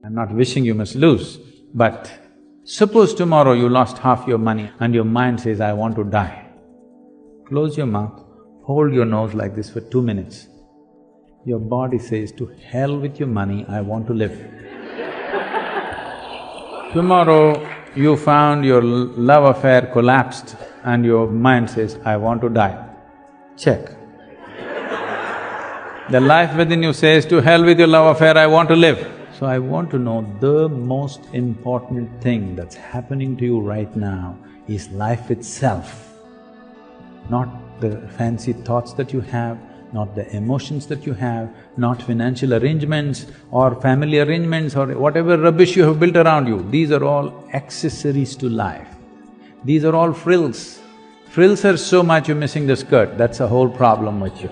I'm not wishing you must lose, but suppose tomorrow you lost half your money and your mind says, I want to die. Close your mouth, hold your nose like this for 2 minutes. Your body says, to hell with your money, I want to live. Tomorrow you found your love affair collapsed and your mind says, I want to die. Check. The life within you says, to hell with your love affair, I want to live. So I want to know the most important thing that's happening to you right now is life itself, not the fancy thoughts that you have, not the emotions that you have, not financial arrangements or family arrangements or whatever rubbish you have built around you. These are all accessories to life. These are all frills. Frills are so much you're missing the skirt, that's the whole problem with you.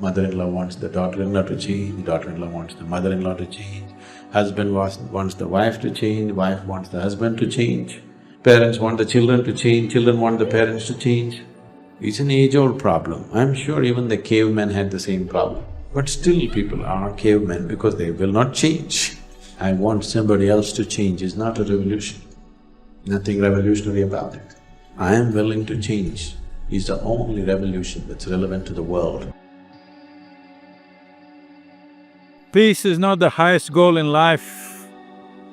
Mother-in-law wants the daughter-in-law to change, daughter-in-law wants the mother-in-law to change, husband wants the wife to change, wife wants the husband to change, parents want the children to change, children want the parents to change. It's an age-old problem. I'm sure even the cavemen had the same problem. But still people are cavemen because they will not change. I want somebody else to change is not a revolution. Nothing revolutionary about it. I am willing to change is the only revolution that's relevant to the world. Peace is not the highest goal in life,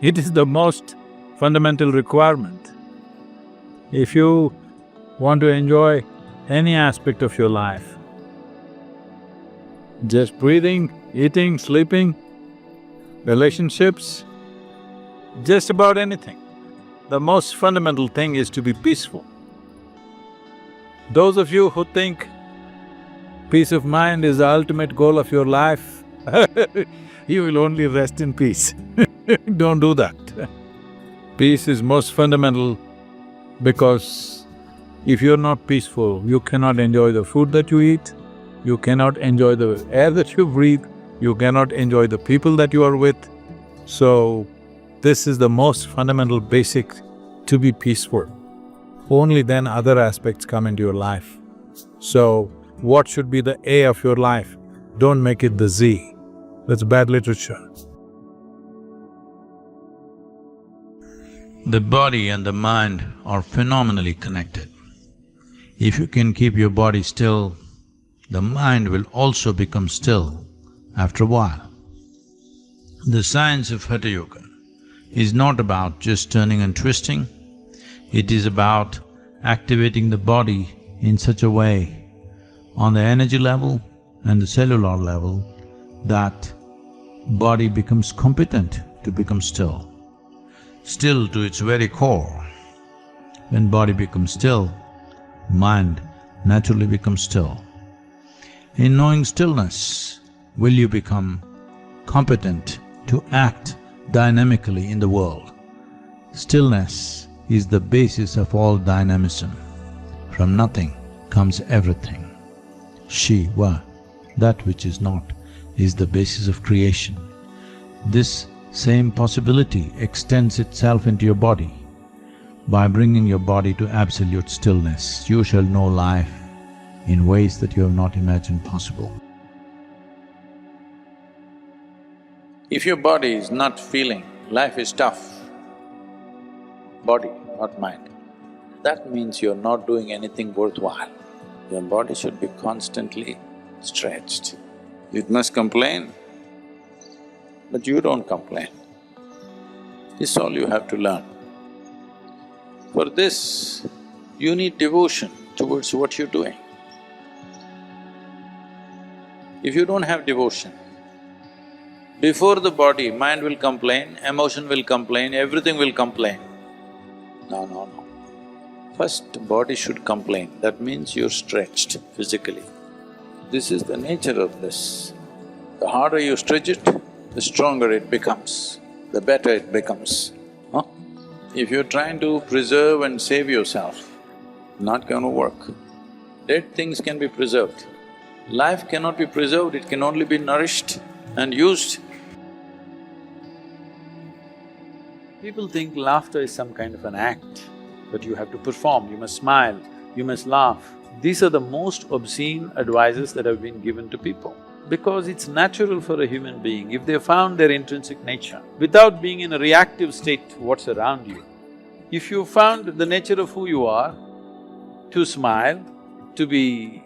it is the most fundamental requirement. If you want to enjoy any aspect of your life, just breathing, eating, sleeping, relationships, just about anything, the most fundamental thing is to be peaceful. Those of you who think peace of mind is the ultimate goal of your life, you will only rest in peace. Don't do that. Peace is most fundamental because if you're not peaceful, you cannot enjoy the food that you eat, you cannot enjoy the air that you breathe, you cannot enjoy the people that you are with. So, this is the most fundamental basic, to be peaceful. Only then other aspects come into your life. So, what should be the A of your life? Don't make it the Z. That's bad literature. The body and the mind are phenomenally connected. If you can keep your body still, the mind will also become still after a while. The science of Hatha Yoga is not about just turning and twisting, it is about activating the body in such a way on the energy level and the cellular level that body becomes competent to become still, still to its very core. When body becomes still, mind naturally becomes still. In knowing stillness, will you become competent to act dynamically in the world. Stillness is the basis of all dynamism. From nothing comes everything. Shiva, that which is not, is the basis of creation. This same possibility extends itself into your body. By bringing your body to absolute stillness, you shall know life in ways that you have not imagined possible. If your body is not feeling life is tough, body, not mind, that means you're not doing anything worthwhile. Your body should be constantly stretched. It must complain, but you don't complain. This is all you have to learn. For this, you need devotion towards what you're doing. If you don't have devotion, before the body, mind will complain, emotion will complain, everything will complain. No. First, body should complain, that means you're stretched physically. This is the nature of this. The harder you stretch it, the stronger it becomes, the better it becomes. If you're trying to preserve and save yourself, not gonna work. Dead things can be preserved. Life cannot be preserved, it can only be nourished and used. People think laughter is some kind of an act, that you have to perform, you must smile, you must laugh. These are the most obscene advices that have been given to people. Because it's natural for a human being, if they found their intrinsic nature, without being in a reactive state to what's around you, if you found the nature of who you are, to smile, to be,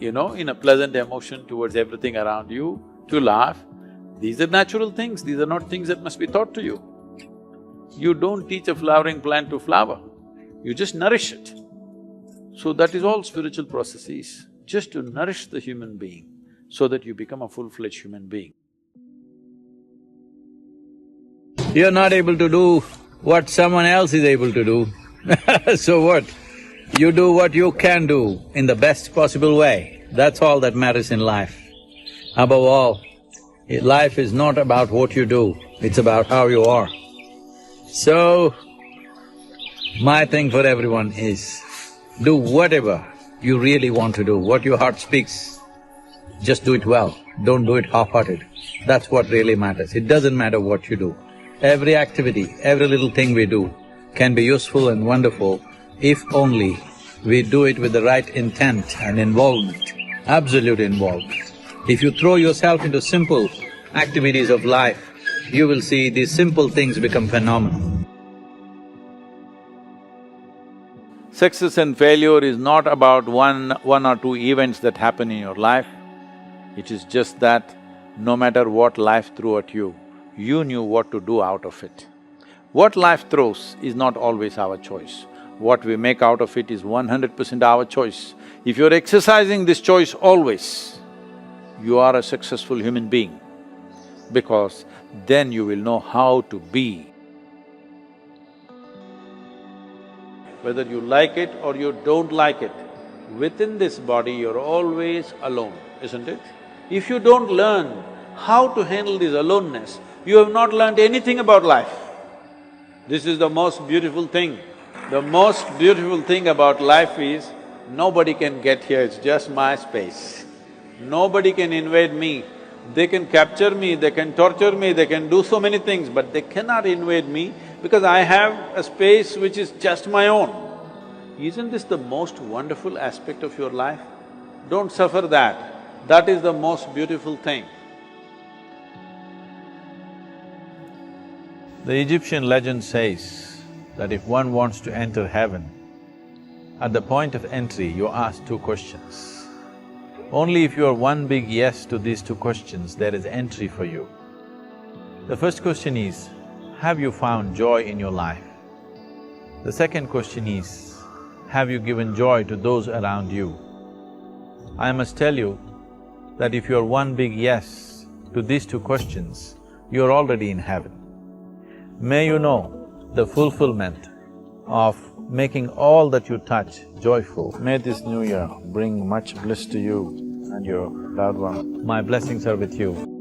in a pleasant emotion towards everything around you, to laugh, these are natural things, these are not things that must be taught to you. You don't teach a flowering plant to flower, you just nourish it. So that is all spiritual processes, just to nourish the human being so that you become a full-fledged human being. You're not able to do what someone else is able to do so what? You do what you can do in the best possible way, that's all that matters in life. Above all, life is not about what you do, it's about how you are. So, my thing for everyone is, do whatever you really want to do, what your heart speaks, just do it well, don't do it half-hearted. That's what really matters. It doesn't matter what you do. Every activity, every little thing we do can be useful and wonderful if only we do it with the right intent and involvement, absolute involvement. If you throw yourself into simple activities of life, you will see these simple things become phenomenal. Success and failure is not about one or two events that happen in your life. It is just that no matter what life threw at you, you knew what to do out of it. What life throws is not always our choice. What we make out of it is 100% our choice. If you're exercising this choice always, you are a successful human being, because then you will know how to be. Whether you like it or you don't like it, within this body you're always alone, isn't it? If you don't learn how to handle this aloneness, you have not learned anything about life. This is the most beautiful thing. The most beautiful thing about life is, nobody can get here, it's just my space. Nobody can invade me. They can capture me, they can torture me, they can do so many things, but they cannot invade me because I have a space which is just my own. Isn't this the most wonderful aspect of your life? Don't suffer that. That is the most beautiful thing. The Egyptian legend says that if one wants to enter heaven, at the point of entry you ask two questions. Only if you are one big yes to these two questions, there is entry for you. The first question is, have you found joy in your life? The second question is, have you given joy to those around you? I must tell you that if you're one big yes to these two questions, you're already in heaven. May you know the fulfillment of making all that you touch joyful. May this new year bring much bliss to you and your loved one. My blessings are with you.